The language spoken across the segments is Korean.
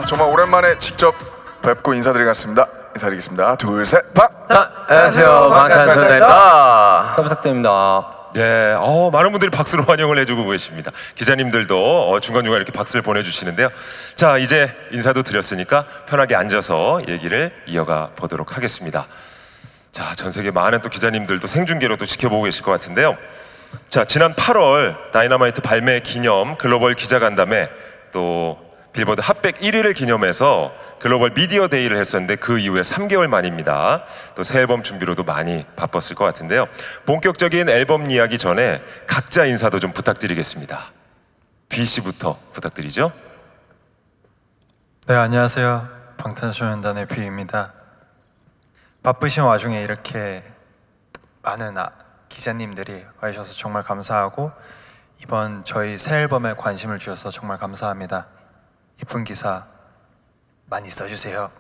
정말 오랜만에 직접 뵙고 인사드리겠습니다. 둘, 셋, 안녕하세요, 방탄소년단입니다. 잘 부탁드립니다. 네, 많은 분들이 박수로 환영을 해주고 계십니다. 기자님들도 중간중간 이렇게 박수를 보내주시는데요. 자, 이제 인사도 드렸으니까 편하게 앉아서 얘기를 이어가 보도록 하겠습니다. 자, 전 세계 많은 또 기자님들도 생중계로 또 지켜보고 계실 것 같은데요. 자, 지난 8월 다이너마이트 발매 기념 글로벌 기자간담회, 또 빌보드 핫백 1위를 기념해서 글로벌 미디어 데이를 했었는데 그 이후에 3개월 만입니다. 또 새 앨범 준비로도 많이 바빴을 것 같은데요. 본격적인 앨범 이야기 전에 각자 인사도 좀 부탁드리겠습니다. B 씨부터 부탁드리죠. 네, 안녕하세요. 방탄소년단의 B입니다. 바쁘신 와중에 이렇게 많은 기자님들이 와주셔서 정말 감사하고, 이번 저희 새 앨범에 관심을 주셔서 정말 감사합니다. 이쁜 기사 많이 써주세요.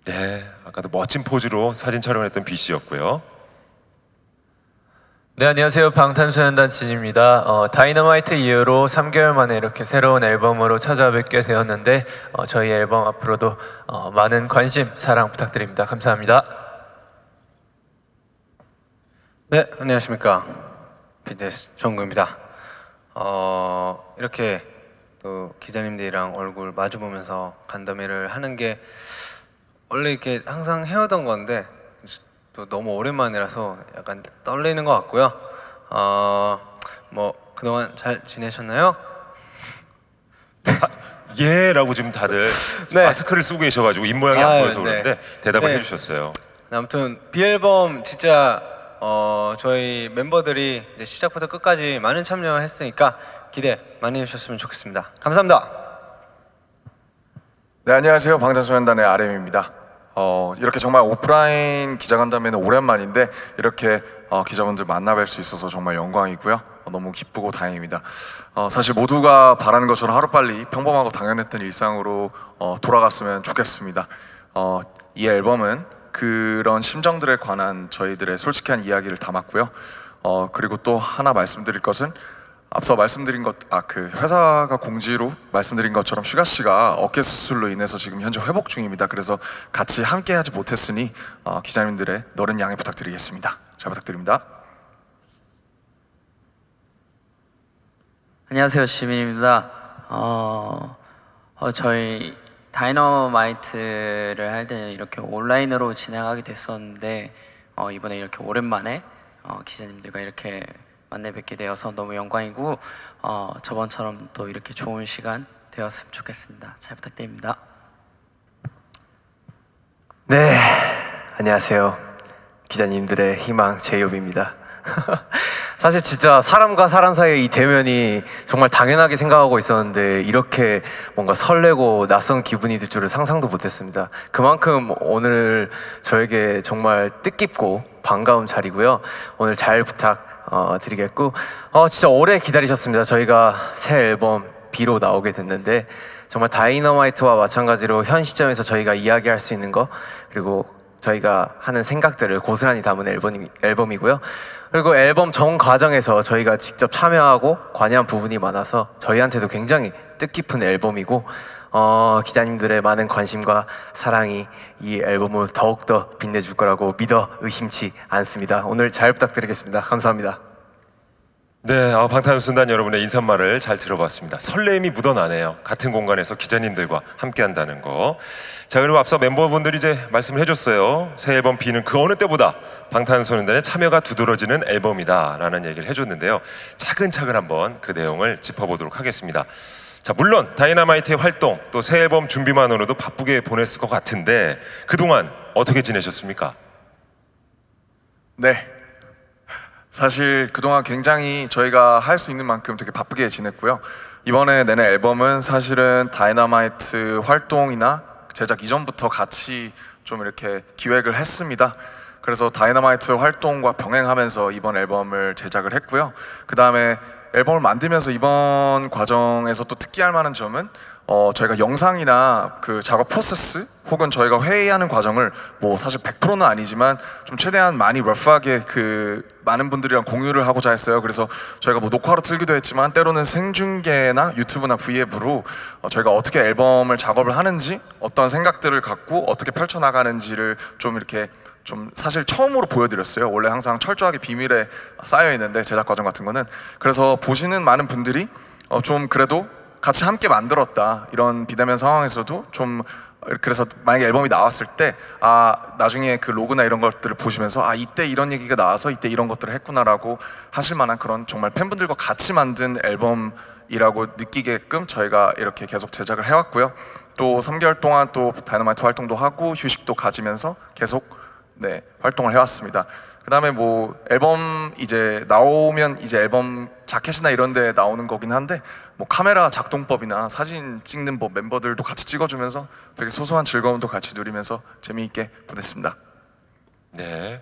네, 아까도 멋진 포즈로 사진 촬영했던 B 씨였고요. 네, 안녕하세요. 방탄소년단 진입니다. 다이너마이트 이후로 3개월 만에 이렇게 새로운 앨범으로 찾아뵙게 되었는데 저희 앨범 앞으로도 많은 관심, 사랑 부탁드립니다. 감사합니다. 네, 안녕하십니까. BTS 정국입니다. 이렇게 또 기자님들이랑 얼굴 마주보면서 간담회를 하는 게 원래 이렇게 항상 해오던 건데 또 너무 오랜만이라서 약간 떨리는 것 같고요. 뭐 그동안 잘 지내셨나요? 예라고 지금 다들 네. 마스크를 쓰고 계셔가지고 입모양이 안 보여서 그러는데 대답을 네. 해주셨어요. 아무튼 B앨범 진짜 저희 멤버들이 이제 시작부터 끝까지 많은 참여했으니까 기대 많이 해주셨으면 좋겠습니다. 감사합니다. 네, 안녕하세요. 방탄소년단의 RM입니다. 이렇게 정말 오프라인 기자간담회는 오랜만인데 이렇게 기자분들 만나뵐 수 있어서 정말 영광이고요. 너무 기쁘고 다행입니다. 사실 모두가 바라는 것처럼 하루빨리 평범하고 당연했던 일상으로 돌아갔으면 좋겠습니다. 이 앨범은 그런 심정들에 관한 저희들의 솔직한 이야기를 담았고요. 그리고 또 하나 말씀드릴 것은 앞서 말씀드린 그 회사가 공지로 말씀드린 것처럼 슈가 씨가 어깨 수술로 인해서 지금 현재 회복 중입니다. 그래서 같이 함께 하지 못했으니 기자님들의 너른 양해 부탁드리겠습니다. 잘 부탁드립니다. 안녕하세요, 시민입니다. 저희 다이너마이트를 할 때는 이렇게 온라인으로 진행하게 됐었는데 이번에 이렇게 오랜만에 기자님들과 이렇게 만나 뵙게 되어서 너무 영광이고 저번처럼 또 이렇게 좋은 시간 되었으면 좋겠습니다. 잘 부탁드립니다. 네, 안녕하세요. 기자님들의 희망 제이홉입니다. 사실 진짜 사람과 사람 사이의 이 대면이 정말 당연하게 생각하고 있었는데 이렇게 뭔가 설레고 낯선 기분이 들 줄을 상상도 못했습니다. 그만큼 오늘 저에게 정말 뜻깊고 반가운 자리고요. 오늘 잘 부탁드리겠고 진짜 오래 기다리셨습니다. 저희가 새 앨범 B로 나오게 됐는데 정말 다이너마이트와 마찬가지로 현 시점에서 저희가 이야기할 수 있는 거, 그리고 저희가 하는 생각들을 고스란히 담은 앨범이고요. 그리고 앨범 전 과정에서 저희가 직접 참여하고 관여한 부분이 많아서 저희한테도 굉장히 뜻깊은 앨범이고 기자님들의 많은 관심과 사랑이 이 앨범을 더욱더 빛내줄 거라고 믿어 의심치 않습니다. 오늘 잘 부탁드리겠습니다. 감사합니다. 네, 방탄소년단 여러분의 인사말을 잘 들어봤습니다. 설렘이 묻어나네요. 같은 공간에서 기자님들과 함께한다는 거. 자, 그리고 앞서 멤버분들이 이제 말씀을 해줬어요. 새 앨범 B는 그 어느 때보다 방탄소년단의 참여가 두드러지는 앨범이다 라는 얘기를 해줬는데요. 차근차근 한번 그 내용을 짚어보도록 하겠습니다. 자, 물론 다이너마이트의 활동 또 새 앨범 준비만으로도 바쁘게 보냈을 것 같은데 그동안 어떻게 지내셨습니까? 네, 사실 그동안 굉장히 저희가 할 수 있는 만큼 되게 바쁘게 지냈고요. 이번에 내는 앨범은 사실은 다이너마이트 활동이나 제작 이전부터 같이 좀 이렇게 기획을 했습니다. 그래서 다이너마이트 활동과 병행하면서 이번 앨범을 제작을 했고요. 그 다음에 앨범을 만들면서 이번 과정에서 또 특기할 만한 점은 저희가 영상이나 그 작업 프로세스 혹은 저희가 회의하는 과정을 뭐 사실 100%는 아니지만 좀 최대한 많이 러프하게 그 많은 분들이랑 공유를 하고자 했어요. 그래서 저희가 뭐 녹화로 틀기도 했지만 때로는 생중계나 유튜브나 V앱으로 저희가 어떻게 앨범을 작업을 하는지, 어떤 생각들을 갖고 어떻게 펼쳐나가는지를 좀 이렇게 좀 사실 처음으로 보여드렸어요. 원래 항상 철저하게 비밀에 쌓여 있는데 제작 과정 같은 거는. 그래서 보시는 많은 분들이 좀 그래도 같이 함께 만들었다, 이런 비대면 상황에서도 좀, 그래서 만약에 앨범이 나왔을 때 나중에 그 로그나 이런 것들을 보시면서 이때 이런 얘기가 나와서 이때 이런 것들을 했구나라고 하실 만한 그런 정말 팬분들과 같이 만든 앨범이라고 느끼게끔 저희가 이렇게 계속 제작을 해왔고요. 또 3개월 동안 또 다이너마이트 활동도 하고 휴식도 가지면서 계속 활동을 해왔습니다. 그 다음에 뭐 앨범 이제 나오면 이제 앨범 자켓이나 이런 데 나오는 거긴 한데, 뭐 카메라 작동법이나 사진 찍는 법 멤버들도 같이 찍어주면서 되게 소소한 즐거움도 같이 누리면서 재미있게 보냈습니다. 네.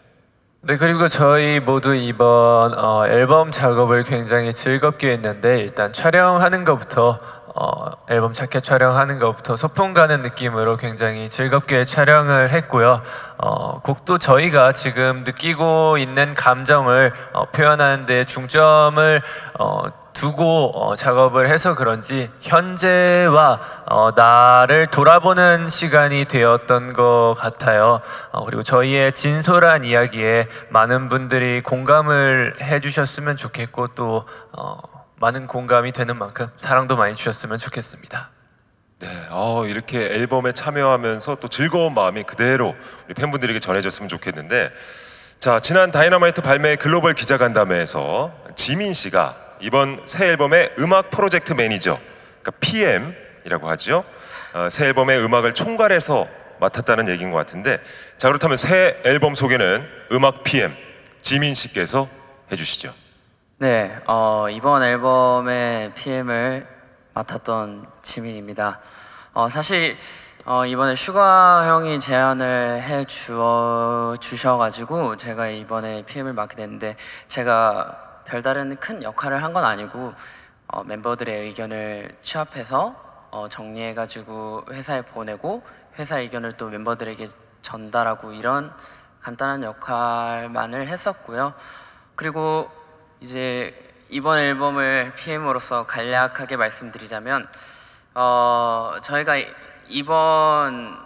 네, 그리고 저희 모두 이번 앨범 작업을 굉장히 즐겁게 했는데, 일단 촬영하는 것부터 앨범 자켓 촬영하는 것부터 소풍 가는 느낌으로 굉장히 즐겁게 촬영을 했고요. 곡도 저희가 지금 느끼고 있는 감정을 표현하는 데 중점을 두고 작업을 해서 그런지 현재와 나를 돌아보는 시간이 되었던 것 같아요. 그리고 저희의 진솔한 이야기에 많은 분들이 공감을 해주셨으면 좋겠고, 또 많은 공감이 되는 만큼 사랑도 많이 주셨으면 좋겠습니다. 네, 이렇게 앨범에 참여하면서 또 즐거운 마음이 그대로 우리 팬분들에게 전해졌으면 좋겠는데, 자, 지난 다이너마이트 발매 글로벌 기자간담회에서 지민 씨가 이번 새 앨범의 음악 프로젝트 매니저, 그러니까 PM이라고 하죠. 새 앨범의 음악을 총괄해서 맡았다는 얘기인 것 같은데, 자, 그렇다면 새 앨범 소개는 음악 PM 지민 씨께서 해주시죠. 네, 이번 앨범의 PM을 맡았던 지민입니다. 사실 이번에 슈가 형이 제안을 주셔가지고 제가 이번에 PM을 맡게 됐는데, 제가 별다른 큰 역할을 한 건 아니고 멤버들의 의견을 취합해서 정리해가지고 회사에 보내고, 회사 의견을 또 멤버들에게 전달하고, 이런 간단한 역할만을 했었고요. 그리고 이제 이번 앨범을 PM으로서 간략하게 말씀드리자면, 저희가 이번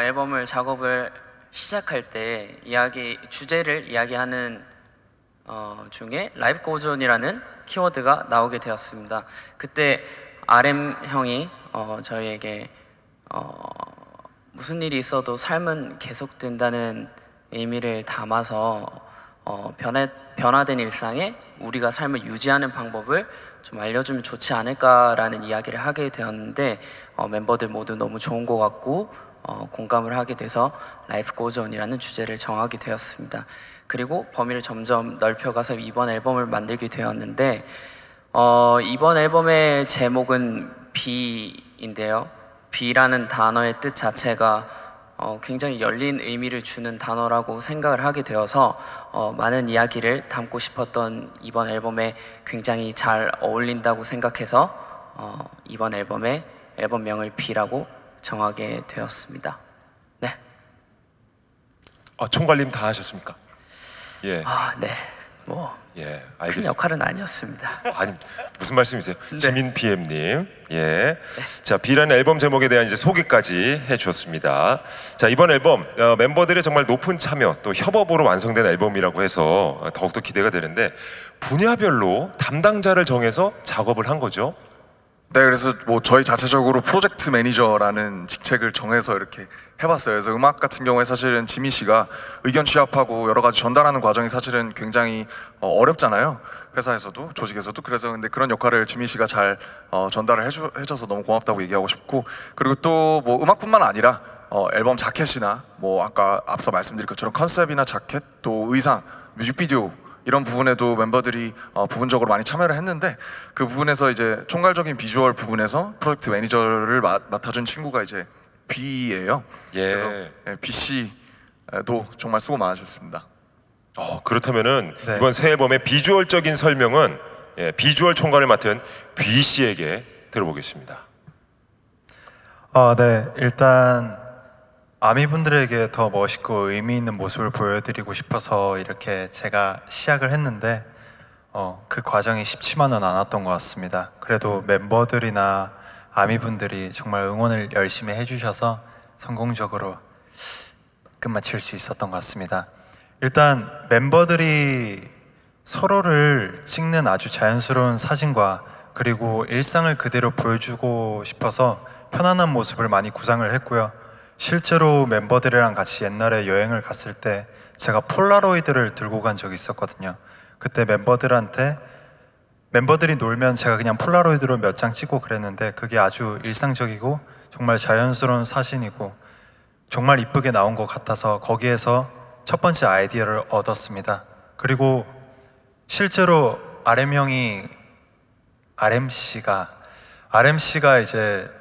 앨범을 작업을 시작할 때 주제를 이야기하는 중에 라이프 고즈 온이라는 키워드가 나오게 되었습니다. 그때 RM 형이 저희에게 무슨 일이 있어도 삶은 계속된다는 의미를 담아서 변화된 일상에 우리가 삶을 유지하는 방법을 좀 알려주면 좋지 않을까라는 이야기를 하게 되었는데, 멤버들 모두 너무 좋은 것 같고 공감을 하게 돼서 라이프 고즈 온이라는 주제를 정하게 되었습니다. 그리고 범위를 점점 넓혀가서 이번 앨범을 만들게 되었는데, 이번 앨범의 제목은 B인데요. B라는 단어의 뜻 자체가 굉장히 열린 의미를 주는 단어라고 생각을 하게 되어서 많은 이야기를 담고 싶었던 이번 앨범에 굉장히 잘 어울린다고 생각해서 이번 앨범명을 B라고 정하게 되었습니다. 네. 총괄님 다 하셨습니까? 예. 네. 뭐 예, 큰 알겠습니다. 역할은 아니었습니다. 아니, 무슨 말씀이세요? 네. 지민 PM님. 예. 자, B라는 앨범 제목에 대한 이제 소개까지 해주었습니다. 자, 이번 앨범 멤버들의 정말 높은 참여 또 협업으로 완성된 앨범이라고 해서 더욱더 기대가 되는데, 분야별로 담당자를 정해서 작업을 한 거죠? 네, 그래서 뭐 저희 자체적으로 프로젝트 매니저라는 직책을 정해서 이렇게 해봤어요. 그래서 음악 같은 경우에 사실은 지민 씨가 의견 취합하고 여러 가지 전달하는 과정이 사실은 굉장히 어렵잖아요. 회사에서도 조직에서도. 그래서 근데 그런 역할을 지민 씨가 잘 전달을 해줘서 너무 고맙다고 얘기하고 싶고, 그리고 또 뭐 음악뿐만 아니라 앨범 자켓이나 뭐 아까 앞서 말씀드린 것처럼 컨셉이나 자켓, 또 의상, 뮤직비디오 이런 부분에도 멤버들이 부분적으로 많이 참여를 했는데, 그 부분에서 이제 총괄적인 비주얼 부분에서 프로젝트 매니저를 맡아준 친구가 이제 B예요. 예. 그래서 B 씨도 정말 수고 많으셨습니다. 그렇다면은 네. 이번 새 앨범의 비주얼적인 설명은 비주얼 총괄을 맡은 B 씨에게 들어보겠습니다. 네, 일단 아미분들에게 더 멋있고 의미 있는 모습을 보여드리고 싶어서 이렇게 제가 시작을 했는데 그 과정이 쉽지만은 않았던 것 같습니다. 그래도 멤버들이나 아미분들이 정말 응원을 열심히 해주셔서 성공적으로 끝마칠 수 있었던 것 같습니다. 일단 멤버들이 서로를 찍는 아주 자연스러운 사진과 그리고 일상을 그대로 보여주고 싶어서 편안한 모습을 많이 구상을 했고요. 실제로 멤버들이랑 같이 옛날에 여행을 갔을 때 제가 폴라로이드를 들고 간 적이 있었거든요. 그때 멤버들이 놀면 제가 그냥 폴라로이드로 몇 장 찍고 그랬는데 그게 아주 일상적이고 정말 자연스러운 사진이고 정말 이쁘게 나온 것 같아서 거기에서 첫 번째 아이디어를 얻었습니다. 그리고 실제로 RMC가 이제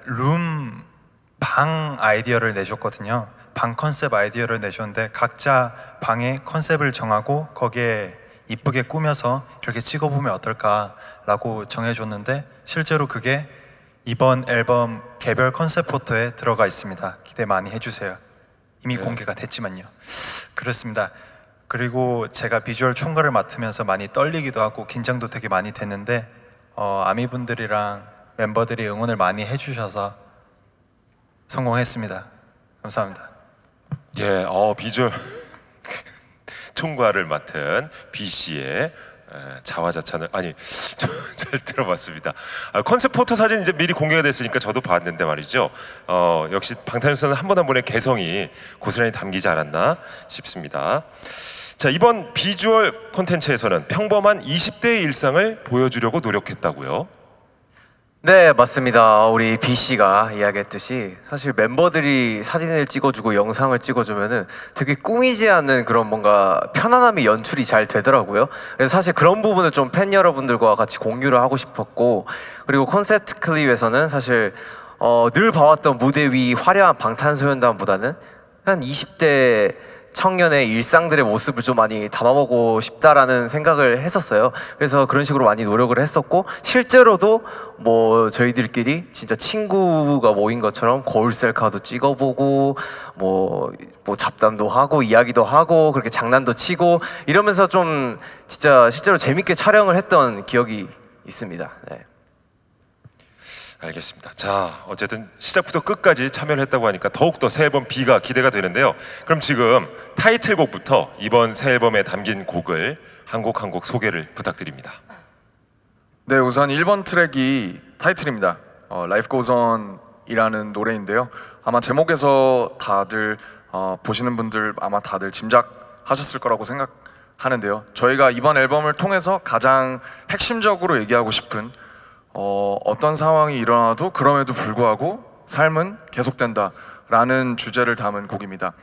방 아이디어를 내줬거든요. 방 컨셉 아이디어를 내줬는데 각자 방의 컨셉을 정하고 거기에 이쁘게 꾸며서 이렇게 찍어보면 어떨까라고 정해줬는데 실제로 그게 이번 앨범 개별 컨셉 포토에 들어가 있습니다. 기대 많이 해주세요. 이미 공개가 됐지만요. 그렇습니다. 그리고 제가 비주얼 총괄을 맡으면서 많이 떨리기도 하고 긴장도 되게 많이 됐는데 아미분들이랑 멤버들이 응원을 많이 해주셔서 성공했습니다. 감사합니다. 예, 비주얼 총괄을 맡은 B 씨의 자화자찬을 잘 들어봤습니다. 컨셉 포토 사진 이제 미리 공개가 됐으니까 저도 봤는데 말이죠. 역시 방탄소년단 한 분 한 분의 개성이 고스란히 담기지 않았나 싶습니다. 자, 이번 비주얼 콘텐츠에서는 평범한 20대의 일상을 보여주려고 노력했다고요? 네, 맞습니다. 우리 B씨가 이야기했듯이 사실 멤버들이 사진을 찍어주고 영상을 찍어주면은 되게 꾸미지 않는 그런 뭔가 편안함이 연출이 잘 되더라고요. 그래서 사실 그런 부분을 좀 팬 여러분들과 같이 공유를 하고 싶었고, 그리고 콘셉트 클립에서는 사실 늘 봐왔던 무대 위 화려한 방탄소년단보다는 한 20대 청년의 일상들의 모습을 좀 많이 담아보고 싶다라는 생각을 했었어요. 그래서 그런 식으로 많이 노력을 했었고, 실제로도 뭐 저희들끼리 진짜 친구가 모인 것처럼 거울 셀카도 찍어보고 뭐 잡담도 하고 이야기도 하고 그렇게 장난도 치고 이러면서 좀 진짜 실제로 재밌게 촬영을 했던 기억이 있습니다. 네. 알겠습니다. 자, 어쨌든 시작부터 끝까지 참여를 했다고 하니까 더욱더 새 앨범 B가 기대가 되는데요. 그럼 지금 타이틀곡부터 이번 새 앨범에 담긴 곡을 한 곡 한 곡 소개를 부탁드립니다. 네, 우선 1번 트랙이 타이틀입니다. Life Goes On 이라는 노래인데요. 아마 제목에서 다들 보시는 분들 아마 다들 짐작하셨을 거라고 생각하는데요. 저희가 이번 앨범을 통해서 가장 핵심적으로 얘기하고 싶은 어떤 상황이 일어나도 그럼에도 불구하고 삶은 계속된다라는 주제를 담은 곡입니다.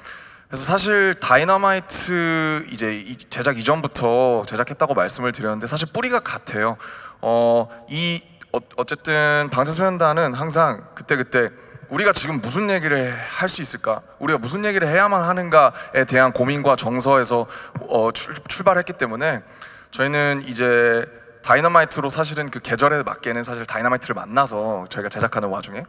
그래서 사실 다이너마이트 이제 제작 이전부터 제작했다고 말씀을 드렸는데 사실 뿌리가 같아요. 어쨌든 방탄소년단은 항상 그때그때 우리가 지금 무슨 얘기를 할 수 있을까? 우리가 무슨 얘기를 해야만 하는가에 대한 고민과 정서에서 출발했기 때문에 저희는 이제 다이너마이트로 사실은 그 계절에 맞게는 사실 다이너마이트를 만나서 저희가 제작하는 와중에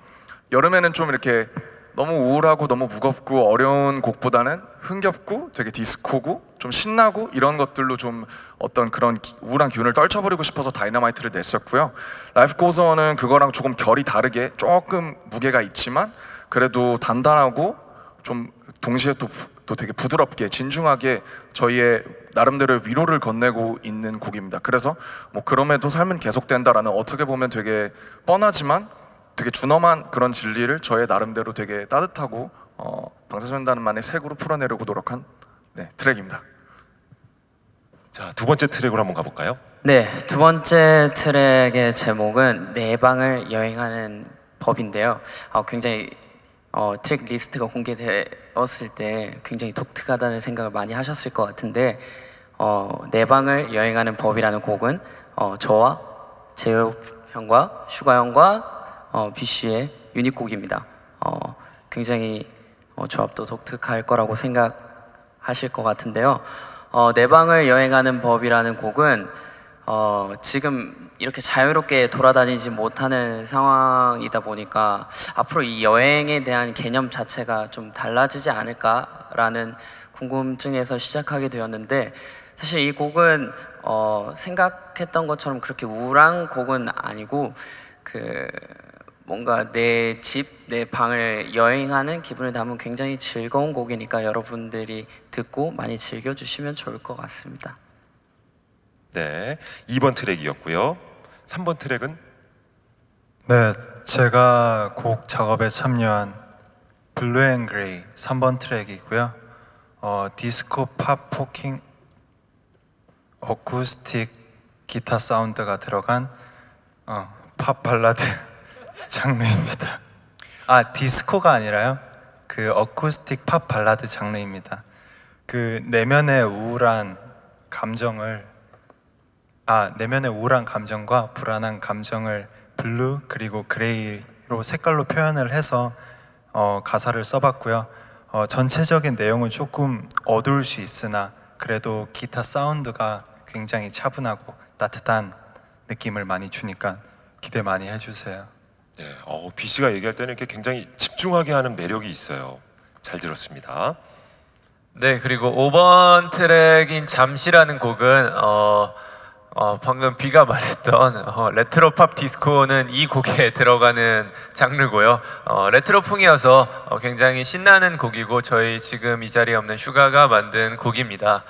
여름에는 좀 이렇게 너무 우울하고 너무 무겁고 어려운 곡보다는 흥겹고 되게 디스코고 좀 신나고 이런 것들로 좀 어떤 그런 우울한 기운을 떨쳐버리고 싶어서 다이너마이트를 냈었고요. Life Goes On은 그거랑 조금 결이 다르게 조금 무게가 있지만 그래도 단단하고 좀 동시에 또 되게 부드럽게 진중하게 저희의 나름대로 위로를 건네고 있는 곡입니다. 그래서 뭐 그럼에도 삶은 계속된다라는 어떻게 보면 되게 뻔하지만 되게 준엄한 그런 진리를 저의 나름대로 되게 따뜻하고 방탄소년단만의 색으로 풀어내려고 노력한 트랙입니다. 자, 두 번째 트랙으로 한번 가볼까요? 네, 두 번째 트랙의 제목은 내 방을 여행하는 법인데요. 굉장히 트랙 리스트가 공개되었을 때 굉장히 독특하다는 생각을 많이 하셨을 것 같은데 내 방을 여행하는 법이라는 곡은 저와 재엽 형과 슈가 형과 비씨의 유닛곡입니다. 굉장히 조합도 독특할 거라고 생각하실 것 같은데요. 내 방을 여행하는 법이라는 곡은 지금 이렇게 자유롭게 돌아다니지 못하는 상황이다 보니까 앞으로 이 여행에 대한 개념 자체가 좀 달라지지 않을까라는 궁금증에서 시작하게 되었는데, 사실 이 곡은 생각했던 것처럼 그렇게 우울한 곡은 아니고 뭔가 내 집, 내 방을 여행하는 기분을 담은 굉장히 즐거운 곡이니까 여러분들이 듣고 많이 즐겨주시면 좋을 것 같습니다. 네, 2번 트랙이었고요. 3번 트랙은 네, 제가 곡 작업에 참여한 블루 앤 그레이 3번 트랙이고요. 디스코 팝 포킹 어쿠스틱 기타 사운드가 들어간 팝 발라드 장르입니다. 아, 디스코가 아니라요. 그 어쿠스틱 팝 발라드 장르입니다. 그 내면의 우울한 감정과 불안한 감정을 블루 그리고 그레이로 색깔로 표현을 해서 가사를 써봤고요. 전체적인 내용은 조금 어두울 수 있으나 그래도 기타 사운드가 굉장히 차분하고 따뜻한 느낌을 많이 주니까 기대 많이 해주세요. 네, B 씨가 얘기할 때는 이렇게 굉장히 집중하게 하는 매력이 있어요. 잘 들었습니다. 네, 그리고 5번 트랙인 잠시라는 곡은 방금 비가 말했던 레트로 팝 디스코는 이 곡에 들어가는 장르고요. 레트로풍이어서 굉장히 신나는 곡이고 저희 지금 이 자리에 없는 슈가가 만든 곡입니다.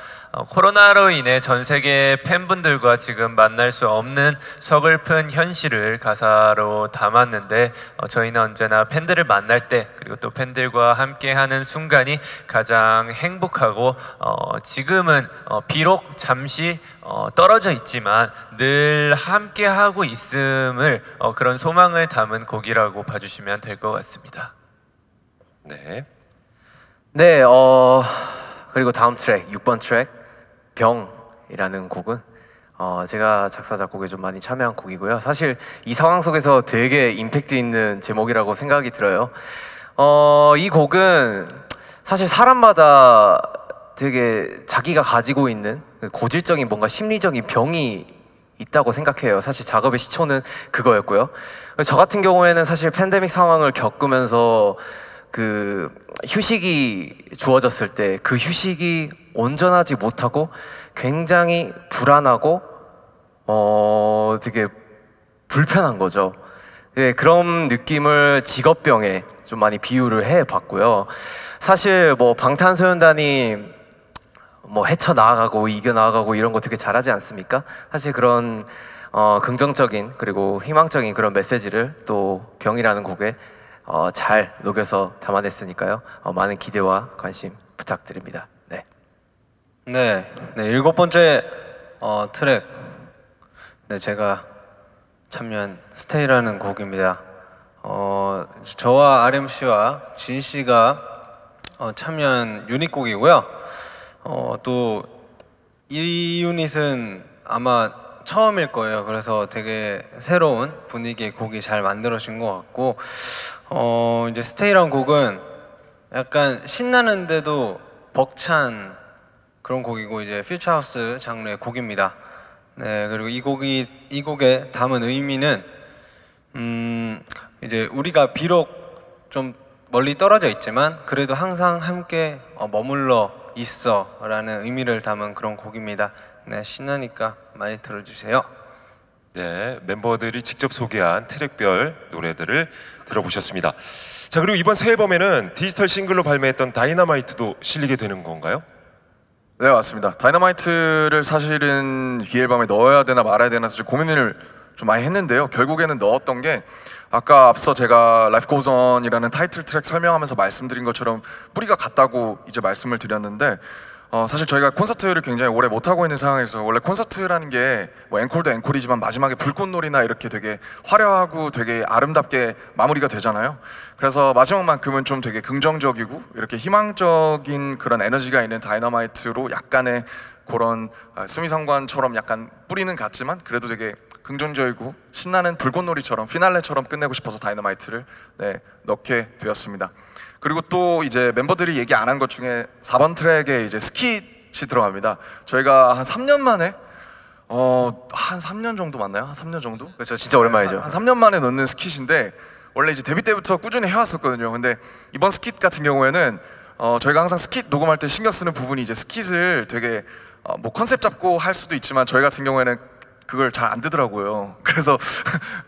코로나로 인해 전 세계 팬분들과 지금 만날 수 없는 서글픈 현실을 가사로 담았는데 저희는 언제나 팬들을 만날 때 그리고 또 팬들과 함께하는 순간이 가장 행복하고 지금은 비록 잠시 떨어져 있지만 늘 함께하고 있음을 그런 소망을 담은 곡이라고 봐주시면 될 것 같습니다. 네. 네, 그리고 다음 트랙 6번 트랙 병이라는 곡은 제가 작사 작곡에 좀 많이 참여한 곡이고요. 사실 이 상황 속에서 되게 임팩트 있는 제목이라고 생각이 들어요. 이 곡은 사실 사람마다 되게 자기가 가지고 있는 고질적인 뭔가 심리적인 병이 있다고 생각해요. 사실 작업의 시초는 그거였고요. 저 같은 경우에는 사실 팬데믹 상황을 겪으면서 그 휴식이 주어졌을 때 그 휴식이 온전하지 못하고 굉장히 불안하고 되게 불편한 거죠. 네, 그런 느낌을 직업병에 좀 많이 비유를 해봤고요. 사실 뭐 방탄소년단이 뭐 헤쳐나가고 이겨나가고 이런 거 되게 잘하지 않습니까? 사실 그런 긍정적인 그리고 희망적인 그런 메시지를 또 병이라는 곡에 잘 녹여서 담아냈으니까요. 많은 기대와 관심 부탁드립니다. 네, 7번째 트랙, 네, 제가 참여한 스테이라는 곡입니다. 저와 RM 씨와 진 씨가 참여한 유닛곡이고요. 또 이 유닛은 아마 처음일 거예요. 그래서 되게 새로운 분위기의 곡이 잘 만들어진 것 같고, 이제 스테이라는 곡은 약간 신나는데도 벅찬 그런 곡이고 이제 퓨처하우스 장르의 곡입니다. 네, 그리고 이 곡에 담은 의미는 이제 우리가 비록 좀 멀리 떨어져 있지만 그래도 항상 함께 머물러 있어라는 의미를 담은 그런 곡입니다. 네, 신나니까 많이 들어주세요. 네, 멤버들이 직접 소개한 트랙별 노래들을 들어보셨습니다. 자, 그리고 이번 새 앨범에는 디지털 싱글로 발매했던 다이너마이트도 실리게 되는 건가요? 네, 맞습니다. 다이너마이트를 사실은 이 앨범에 넣어야 되나 말아야 되나 사실 고민을 좀 많이 했는데요. 결국에는 넣었던 게 아까 앞서 제가 Life Goes On이라는 타이틀 트랙 설명하면서 말씀드린 것처럼 뿌리가 같다고 이제 말씀을 드렸는데 사실 저희가 콘서트를 굉장히 오래 못하고 있는 상황에서 원래 콘서트라는 게 뭐 앵콜도 앵콜이지만 마지막에 불꽃놀이나 이렇게 되게 화려하고 되게 아름답게 마무리가 되잖아요. 그래서 마지막만큼은 좀 되게 긍정적이고 이렇게 희망적인 그런 에너지가 있는 다이너마이트로 약간의 그런 수미상관처럼 약간 뿌리는 같지만 그래도 되게 긍정적이고 신나는 불꽃놀이처럼 피날레처럼 끝내고 싶어서 다이너마이트를 넣게 되었습니다. 그리고 또 이제 멤버들이 얘기 안 한 것 중에 4번 트랙에 이제 스킷이 들어갑니다. 저희가 한 3년 만에 한 3년 정도 맞나요? 한 3년 정도? 그렇죠. 진짜 오랜만이죠. 한 3년 만에 넣는 스킷인데 원래 이제 데뷔 때부터 꾸준히 해왔었거든요. 근데 이번 스킷 같은 경우에는 저희가 항상 스킷 녹음할 때 신경 쓰는 부분이 이제 스킷을 되게 뭐 컨셉 잡고 할 수도 있지만 저희 같은 경우에는 그걸 잘 안 되더라고요. 그래서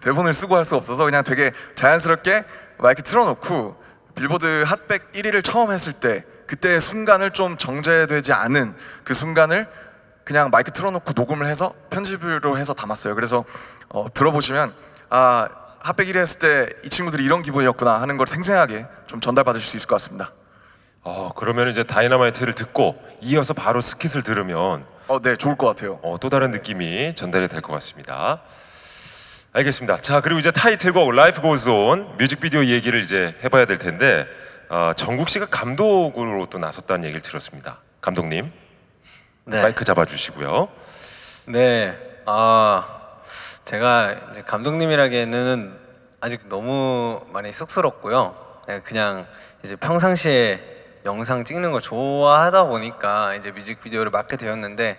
대본을 쓰고 할 수 없어서 그냥 되게 자연스럽게 마이크 틀어놓고 빌보드 핫백 1위를 처음 했을 때 그때의 순간을 좀 정제되지 않은 그 순간을 그냥 마이크 틀어놓고 녹음을 해서 편집으로 해서 담았어요. 그래서 들어보시면 아 핫백 1위 했을 때 이 친구들이 이런 기분이었구나 하는 걸 생생하게 좀 전달받으실 수 있을 것 같습니다. 그러면 이제 다이너마이트를 듣고 이어서 바로 스킷을 들으면 네, 좋을 것 같아요. 또 다른 느낌이 전달이 될 것 같습니다. 알겠습니다. 자, 그리고 이제 타이틀곡 Life Goes On 뮤직비디오 얘기를 이제 해봐야 될 텐데 정국 씨가 감독으로 또 나섰다는 얘기를 들었습니다. 감독님, 네. 마이크 잡아주시고요. 네. 제가 이제 감독님이라기에는 아직 너무 많이 쑥스럽고요. 네, 그냥 이제 평상시에 영상 찍는 거 좋아하다 보니까 이제 뮤직비디오를 맡게 되었는데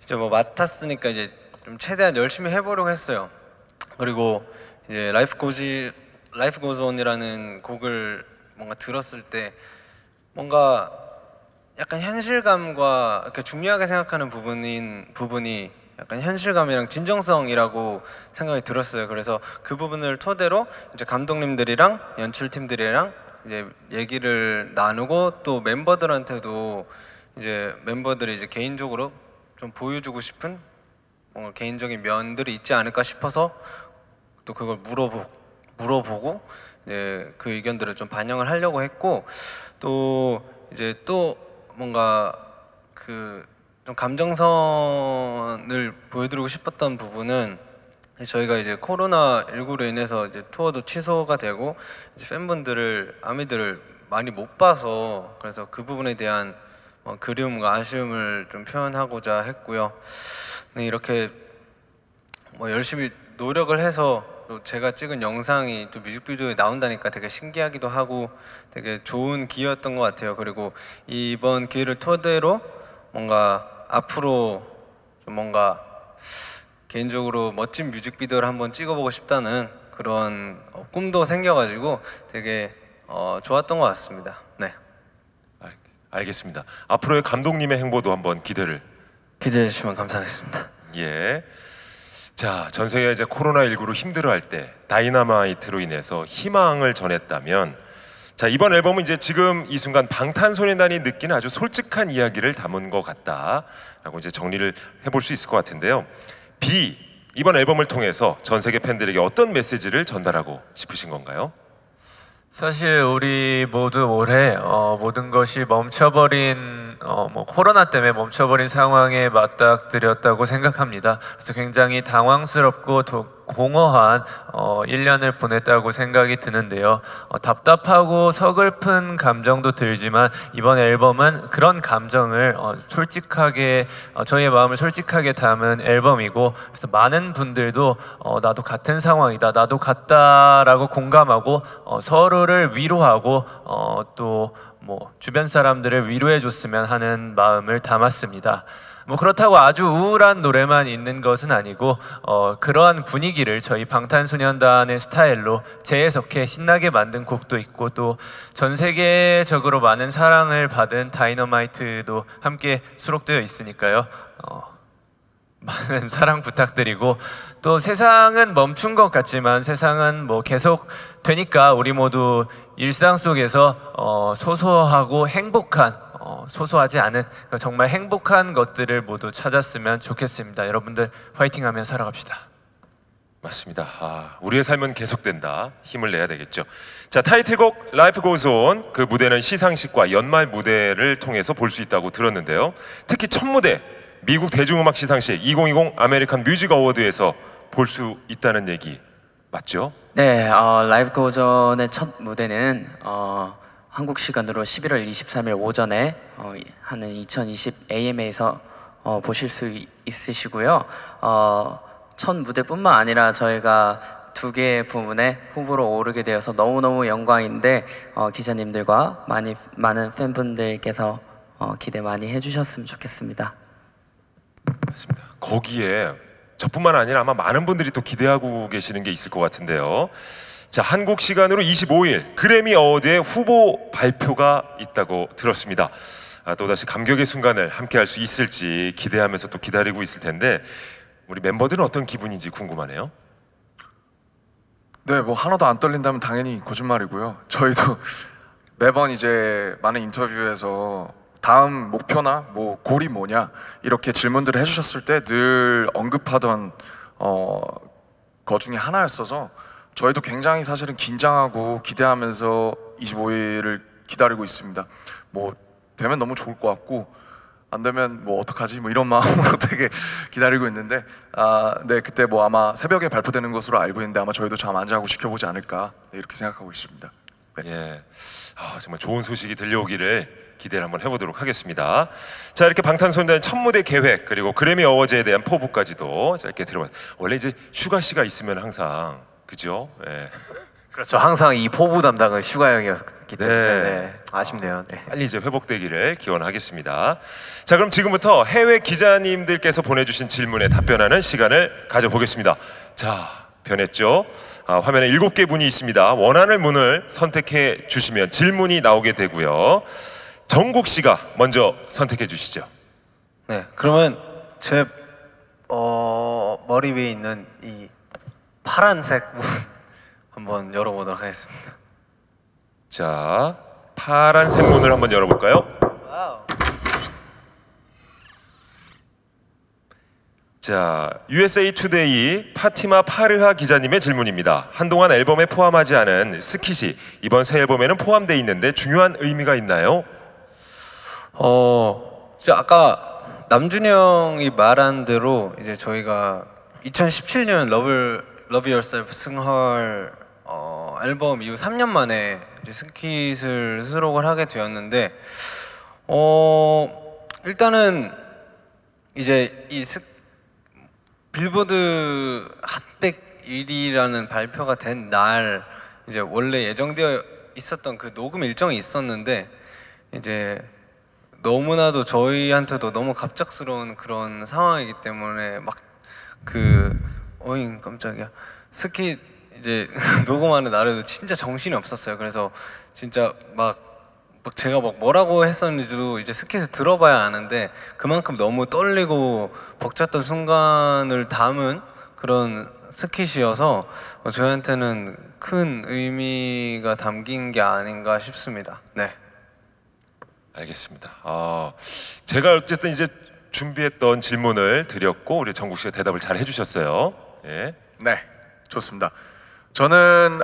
이제 뭐 맡았으니까 이제 좀 최대한 열심히 해보려고 했어요. 그리고 이제 Life Goes On이라는 곡을 뭔가 들었을 때 뭔가 약간 현실감과 이렇게 중요하게 생각하는 부분이 약간 현실감이랑 진정성이라고 생각이 들었어요. 그래서 그 부분을 토대로 이제 감독님들이랑 연출팀들이랑 이제 얘기를 나누고 또 멤버들한테도 이제 멤버들이 이제 개인적으로 좀 보여주고 싶은 뭔가 개인적인 면들이 있지 않을까 싶어서 또 그걸 물어보고 이제 그 의견들을 좀 반영을 하려고 했고 또 이제 또 뭔가 그 좀 감정선을 보여드리고 싶었던 부분은 저희가 이제 코로나19로 인해서 이제 투어도 취소가 되고 이제 아미들을 많이 못 봐서 그래서 그 부분에 대한 그리움과 아쉬움을 좀 표현하고자 했고요. 네, 이렇게 열심히 노력을 해서 또 제가 찍은 영상이 또 뮤직비디오에 나온다니까 되게 신기하기도 하고 되게 좋은 기회였던 것 같아요. 그리고 이번 기회를 토대로 뭔가 앞으로 좀 뭔가 개인적으로 멋진 뮤직비디오를 한번 찍어보고 싶다는 그런 꿈도 생겨가지고 되게 좋았던 것 같습니다. 네. 알겠습니다. 앞으로의 감독님의 행보도 한번 기대해 주시면 감사하겠습니다. 예. 자, 전 세계가 이제 코로나19로 힘들어할 때 다이너마이트로 인해서 희망을 전했다면 자, 이번 앨범은 이제 지금 이 순간 방탄소년단이 느끼는 아주 솔직한 이야기를 담은 것 같다라고 이제 정리를 해볼 수 있을 것 같은데요. 이번 앨범을 통해서 전 세계 팬들에게 어떤 메시지를 전달하고 싶으신 건가요? 사실 우리 모두 올해 모든 것이 멈춰버린 코로나 때문에 멈춰버린 상황에 맞닥뜨렸다고 생각합니다. 그래서 굉장히 당황스럽고 공허한 1년을 보냈다고 생각이 드는데요. 답답하고 서글픈 감정도 들지만 이번 앨범은 그런 감정을 솔직하게 저희의 마음을 솔직하게 담은 앨범이고 그래서 많은 분들도 나도 같은 상황이다, 나도 같다라고 공감하고 서로를 위로하고 또 주변 사람들을 위로해 줬으면 하는 마음을 담았습니다. 그렇다고 아주 우울한 노래만 있는 것은 아니고 그러한 분위기를 저희 방탄소년단의 스타일로 재해석해 신나게 만든 곡도 있고 또 전 세계적으로 많은 사랑을 받은 다이너마이트도 함께 수록되어 있으니까요. 많은 사랑 부탁드리고 또 세상은 멈춘 것 같지만 세상은 계속 되니까 우리 모두 일상 속에서 소소하고 행복한 소소하지 않은 정말 행복한 것들을 모두 찾았으면 좋겠습니다. 여러분들 파이팅하며 살아갑시다. 맞습니다. 우리의 삶은 계속된다. 힘을 내야 되겠죠. 자, 타이틀곡 Life Goes On 그 무대는 시상식과 연말 무대를 통해서 볼 수 있다고 들었는데요. 특히 첫 무대 미국 대중음악 시상식 2020 아메리칸 뮤직 어워드에서 볼 수 있다는 얘기 맞죠? 네, Life Goes On의 첫 무대는 한국 시간으로 11월 23일 오전에 하는 2020 AMA에서 보실 수 있으시고요. 첫 무대뿐만 아니라 저희가 2개의 부문에 후보로 오르게 되어서 너무너무 영광인데 기자님들과 많은 팬분들께서 기대 많이 해주셨으면 좋겠습니다. 맞습니다. 거기에 저뿐만 아니라 아마 많은 분들이 또 기대하고 계시는 게 있을 것 같은데요. 자, 한국 시간으로 25일 그래미 어워드의 후보 발표가 있다고 들었습니다. 또다시 감격의 순간을 함께 할 수 있을지 기대하면서 또 기다리고 있을 텐데 우리 멤버들은 어떤 기분인지 궁금하네요. 네, 뭐 하나도 안 떨린다면 당연히 거짓말이고요. 저희도 매번 이제 많은 인터뷰에서 다음 목표나 뭐 골이 뭐냐 이렇게 질문들을 해주셨을 때 늘 언급하던 거 중에 하나였어서 저희도 굉장히 사실은 긴장하고 기대하면서 25일을 기다리고 있습니다. 뭐 되면 너무 좋을 것 같고 안 되면 뭐 어떡하지 뭐 이런 마음으로 되게 기다리고 있는데 네, 그때 뭐 아마 새벽에 발표되는 것으로 알고 있는데 아마 저희도 잠 안 자고 지켜보지 않을까 네, 이렇게 생각하고 있습니다. 네. 예, 정말 좋은 소식이 들려오기를 기대를 한번 해보도록 하겠습니다. 자, 이렇게 방탄소년단 첫 무대 계획 그리고 그래미 어워즈에 대한 포부까지도 짧게 들어봤습니다. 원래 이제 슈가 씨가 있으면 항상 그죠? 예. 그렇죠. 항상 이 포부 담당은 슈가 형이었기 때문에 네. 네, 아쉽네요. 네. 빨리 이제 회복되기를 기원하겠습니다. 자, 그럼 지금부터 해외 기자님들께서 보내주신 질문에 답변하는 시간을 가져보겠습니다. 자, 변했죠? 화면에 7개 문이 있습니다. 원하는 문을 선택해 주시면 질문이 나오게 되고요. 정국 씨가 먼저 선택해 주시죠. 네, 그러면 제 머리 위에 있는 이 파란색 문 한번 열어보도록 하겠습니다. 자, 파란색 문을 한번 열어볼까요? 와우. 자, USA 투데이 파티마 파르하 기자님의 질문입니다. 한동안 앨범에 포함하지 않은 스킷이 이번 새 앨범에는 포함되어 있는데 중요한 의미가 있나요? 저 아까 남준이 형이 말한 대로 이제 저희가 2017년 Love Yourself 승헐 앨범 이후 3년 만에 이제 스킷을 수록을 하게 되었는데 일단은 이제 이 빌보드 핫100 1위라는 발표가 된 날 이제 원래 예정되어 있었던 그 녹음 일정이 있었는데 이제 너무나도 저희한테도 너무 갑작스러운 그런 상황이기 때문에 막 어잉 깜짝이야 스킷 이제 녹음하는 날에도 진짜 정신이 없었어요. 그래서 진짜 막 제가 막 뭐라고 했었는지도 이제 스킷을 들어봐야 아는데 그만큼 너무 떨리고 벅찼던 순간을 담은 그런 스킷이어서 저희한테는 큰 의미가 담긴 게 아닌가 싶습니다. 네. 알겠습니다. 제가 어쨌든 이제 준비했던 질문을 드렸고 우리 정국 씨가 대답을 잘 해주셨어요. 예. 네, 좋습니다. 저는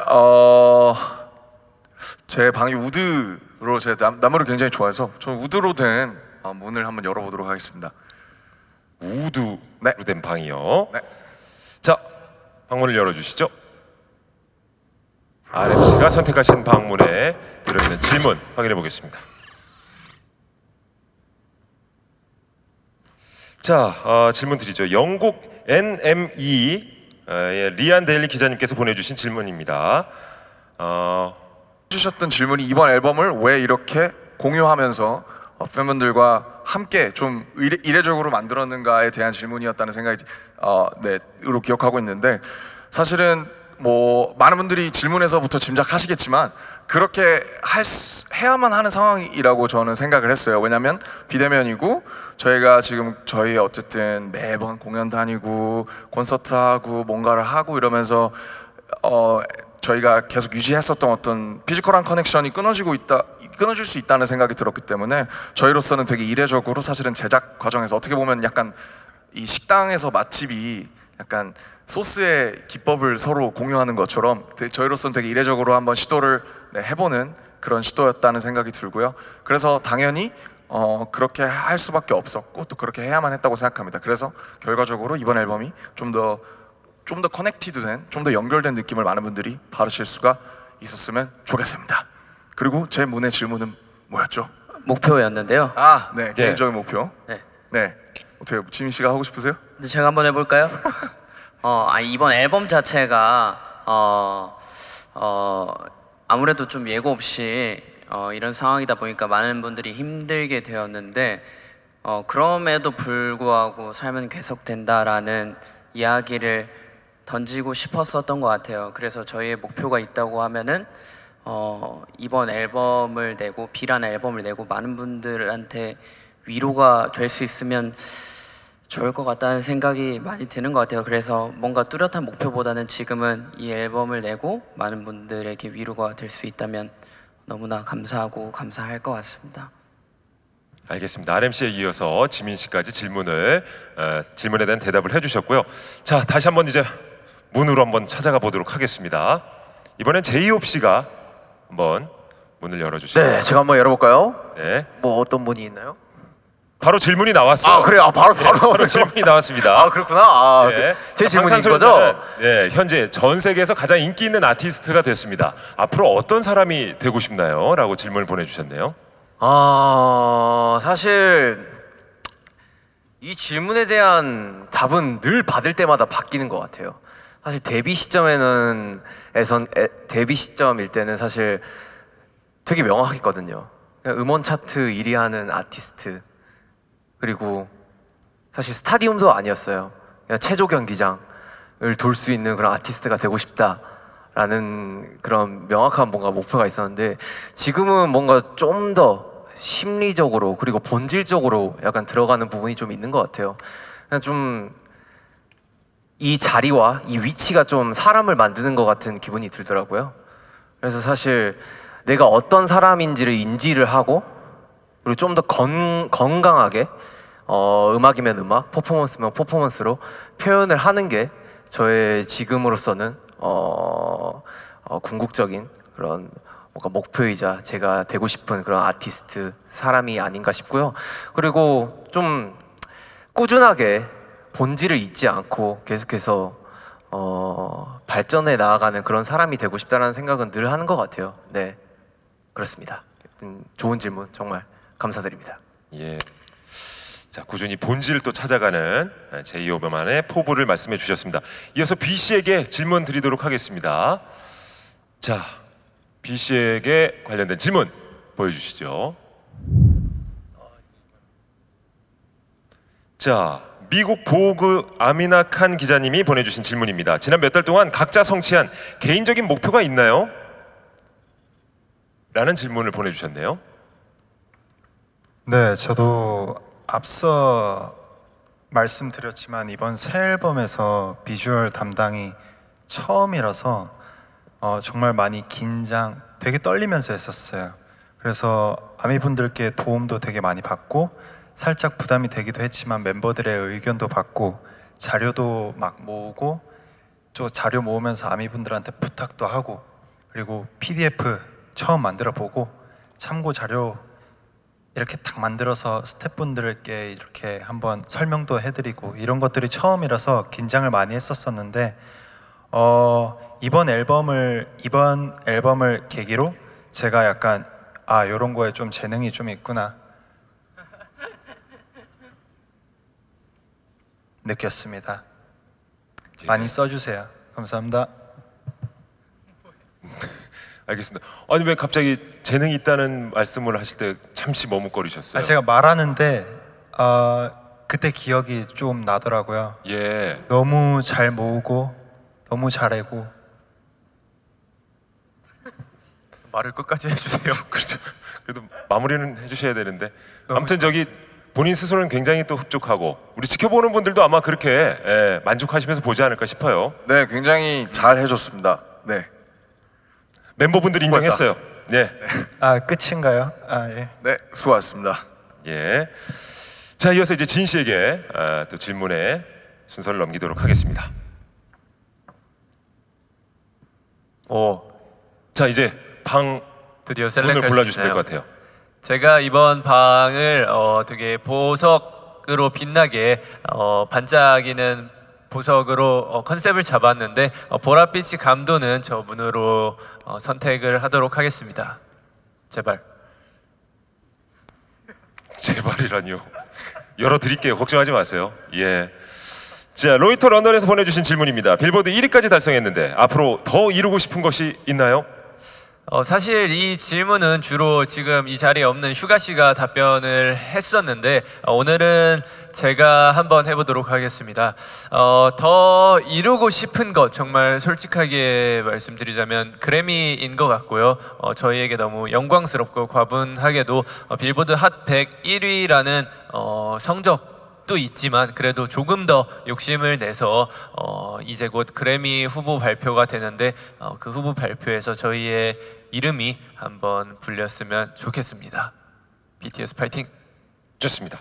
제 방이 우드로 제가 나무를 굉장히 좋아해서 저는 우드로 된 문을 한번 열어보도록 하겠습니다. 우드로 네. 된 방이요. 네. 자, 방문을 열어주시죠. RMC가 선택하신 방문에 들어있는 질문 확인해 보겠습니다. 자, 질문 드리죠. 영국 NME 리안 데일리 기자님께서 보내주신 질문입니다. 주셨던 질문이 이번 앨범을 왜 이렇게 공유하면서 팬분들과 함께 좀 이례적으로 만들었는가에 대한 질문이었다는 생각이 으로 기억하고 있는데 사실은 뭐 많은 분들이 질문에서부터 짐작하시겠지만 그렇게 해야만 하는 상황이라고 저는 생각을 했어요. 왜냐면 비대면이고 저희가 지금 저희 어쨌든 매번 공연 다니고 콘서트 하고 뭔가를 하고 이러면서 저희가 계속 유지했었던 어떤 피지컬한 커넥션이 끊어질 수 있다는 생각이 들었기 때문에 저희로서는 되게 이례적으로 사실은 제작 과정에서 어떻게 보면 약간 이 식당에서 맛집이 약간 소스의 기법을 서로 공유하는 것처럼 저희로서는 되게 이례적으로 한번 시도를 해보는 그런 시도였다는 생각이 들고요. 그래서 당연히 그렇게 할 수밖에 없었고 또 그렇게 해야만 했다고 생각합니다. 그래서 결과적으로 이번 앨범이 좀 더 커넥티드된, 좀 더 연결된 느낌을 많은 분들이 받으실 수가 있었으면 좋겠습니다. 그리고 제 문의 질문은 뭐였죠? 목표였는데요. 네, 개인적인 목표. 네, 어떻게 지민 씨가 하고 싶으세요? 근데 제가 한번 해볼까요? 이번 앨범 자체가 아무래도 좀 예고 없이 이런 상황이다 보니까 많은 분들이 힘들게 되었는데 그럼에도 불구하고 삶은 계속된다라는 이야기를 던지고 싶었었던 것 같아요. 그래서 저희의 목표가 있다고 하면은 이번 앨범을 내고 B라는 앨범을 내고 많은 분들한테 위로가 될 수 있으면 좋을 것 같다는 생각이 많이 드는 것 같아요. 그래서 뭔가 뚜렷한 목표보다는 지금은 이 앨범을 내고 많은 분들에게 위로가 될 수 있다면 너무나 감사하고 감사할 것 같습니다. 알겠습니다. RMC에 이어서 지민 씨까지 질문에 대한 대답을 해주셨고요. 자, 다시 한번 이제 문으로 한번 찾아가 보도록 하겠습니다. 이번엔 제이홉 씨가 한번 문을 열어주시죠. 네, 제가 한번 열어볼까요? 네, 뭐 어떤 문이 있나요? 바로 질문이 나왔어요. 아 그래요? 바로 질문이 나왔습니다. 아 그렇구나. 네. 제 질문인 방탄소년단은, 거죠? 네, 현재 전 세계에서 가장 인기 있는 아티스트가 됐습니다. 앞으로 어떤 사람이 되고 싶나요? 라고 질문을 보내주셨네요. 사실 이 질문에 대한 답은 늘 받을 때마다 바뀌는 것 같아요. 사실 데뷔 시점일 때는 사실 되게 명확했거든요. 그냥 음원 차트 1위 하는 아티스트, 그리고 사실 스타디움도 아니었어요. 그냥 체조 경기장을 돌 수 있는 그런 아티스트가 되고 싶다라는 그런 명확한 뭔가 목표가 있었는데, 지금은 뭔가 좀 더 심리적으로 그리고 본질적으로 약간 들어가는 부분이 좀 있는 것 같아요. 그냥 좀 이 자리와 이 위치가 좀 사람을 만드는 것 같은 기분이 들더라고요. 그래서 사실 내가 어떤 사람인지를 인지를 하고, 그리고 좀 더 건강하게 음악이면 음악, 퍼포먼스면 퍼포먼스로 표현을 하는 게 저의 지금으로서는 궁극적인 그런 뭔가 목표이자 제가 되고 싶은 그런 아티스트, 사람이 아닌가 싶고요. 그리고 좀 꾸준하게 본질을 잊지 않고 계속해서 발전해 나아가는 그런 사람이 되고 싶다는 생각은 늘 하는 것 같아요. 네, 그렇습니다. 좋은 질문 정말 감사드립니다. 예. 자, 꾸준히 본질을 또 찾아가는 제이홉만의 포부를 말씀해 주셨습니다. 이어서 B 씨에게 질문 드리도록 하겠습니다. 자, B 씨에게 관련된 질문 보여주시죠. 자, 미국 보그 아미나 칸 기자님이 보내주신 질문입니다. 지난 몇 달 동안 각자 성취한 개인적인 목표가 있나요? 라는 질문을 보내주셨네요. 네, 저도 앞서 말씀드렸지만 이번 새 앨범에서 비주얼 담당이 처음이라서 정말 많이 되게 떨리면서 했었어요. 그래서 아미분들께 도움도 되게 많이 받고 살짝 부담이 되기도 했지만 멤버들의 의견도 받고 자료도 막 모으고, 또 자료 모으면서 아미분들한테 부탁도 하고, 그리고 PDF 처음 만들어 보고 참고 자료 이렇게 딱 만들어서 스태프분들께 이렇게 한번 설명도 해드리고, 이런 것들이 처음이라서 긴장을 많이 했었었는데 이번 앨범을 계기로 제가 약간 이런 거에 좀 재능이 좀 있구나 느꼈습니다. 많이 써주세요. 감사합니다. 알겠습니다. 아니, 왜 갑자기 재능이 있다는 말씀을 하실 때 잠시 머뭇거리셨어요? 제가 말하는데 그때 기억이 좀 나더라고요. 예. 너무 잘 모으고 너무 잘하고. 말을 끝까지 해주세요. 그렇죠. 그래도 마무리는 해주셔야 되는데, 아무튼 저기 본인 스스로는 굉장히 또 흡족하고 우리 지켜보는 분들도 아마 그렇게 만족하시면서 보지 않을까 싶어요. 네, 굉장히 잘 해줬습니다. 네, 멤버분들이 인정했어요. 네. 끝인가요? 예. 네, 수고하셨습니다. 예. 자, 이어서 이제 진 씨에게 또 질문의 순서를 넘기도록 하겠습니다. 자, 이제 방 드디어 분을 셀렉할 골라주시면 될 수 것 있나요? 같아요. 제가 이번 방을 되게 보석으로 빛나게 반짝이는 보석으로 컨셉을 잡았는데 보랏빛이 감도는 저 문으로 선택을 하도록 하겠습니다. 제발. 제발이라니요. 열어드릴게요. 걱정하지 마세요. 예. 자, 로이터 런던에서 보내주신 질문입니다. 빌보드 1위까지 달성했는데 앞으로 더 이루고 싶은 것이 있나요? 사실 이 질문은 주로 지금 이 자리에 없는 휴가 씨가 답변을 했었는데 오늘은 제가 한번 해보도록 하겠습니다. 더 이루고 싶은 것 정말 솔직하게 말씀드리자면 그래미인 것 같고요. 저희에게 너무 영광스럽고 과분하게도 빌보드 핫 100 1위라는 성적 또 있지만 그래도 조금 더 욕심을 내서 이제 곧 그래미 후보 발표가 되는데 그 후보 발표에서 저희의 이름이 한번 불렸으면 좋겠습니다. BTS 파이팅! 좋습니다.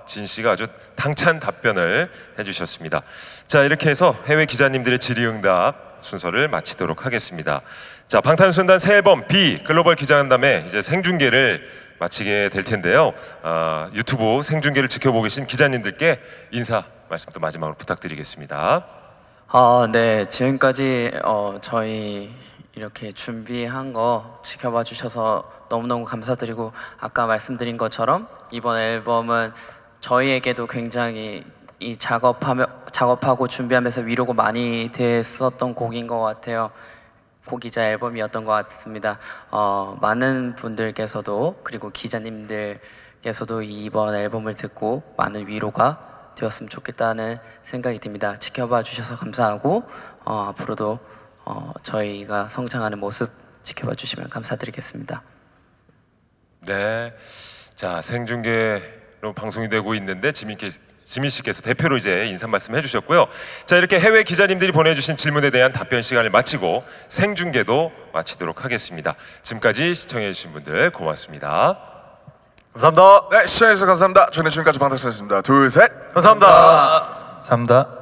진 씨가 아주 당찬 답변을 해주셨습니다. 자, 이렇게 해서 해외 기자님들의 질의응답 순서를 마치도록 하겠습니다. 자, 방탄소년단 새 앨범 B 글로벌 기자간담회 이제 생중계를 마치게 될 텐데요. 유튜브 생중계를 지켜보고 계신 기자님들께 인사 말씀 또 마지막으로 부탁드리겠습니다. 네, 지금까지 저희 이렇게 준비한 거 지켜봐 주셔서 너무너무 감사드리고 아까 말씀드린 것처럼 이번 앨범은 저희에게도 굉장히 이 작업하고 준비하면서 위로가 많이 됐었던 곡인 것 같아요. 곡이자 앨범이었던 것 같습니다. 많은 분들께서도 그리고 기자님들께서도 이번 앨범을 듣고 많은 위로가 되었으면 좋겠다는 생각이 듭니다. 지켜봐 주셔서 감사하고 앞으로도 저희가 성장하는 모습 지켜봐 주시면 감사드리겠습니다. 네, 자 생중계로 방송이 되고 있는데 지민 씨께서 대표로 이제 인사 말씀 해주셨고요. 자, 이렇게 해외 기자님들이 보내주신 질문에 대한 답변 시간을 마치고 생중계도 마치도록 하겠습니다. 지금까지 시청해주신 분들 고맙습니다. 감사합니다. 네, 시청해주셔서 감사합니다. 저는 지금까지 방탄소년단이었습니다. 둘, 셋. 감사합니다. 감사합니다.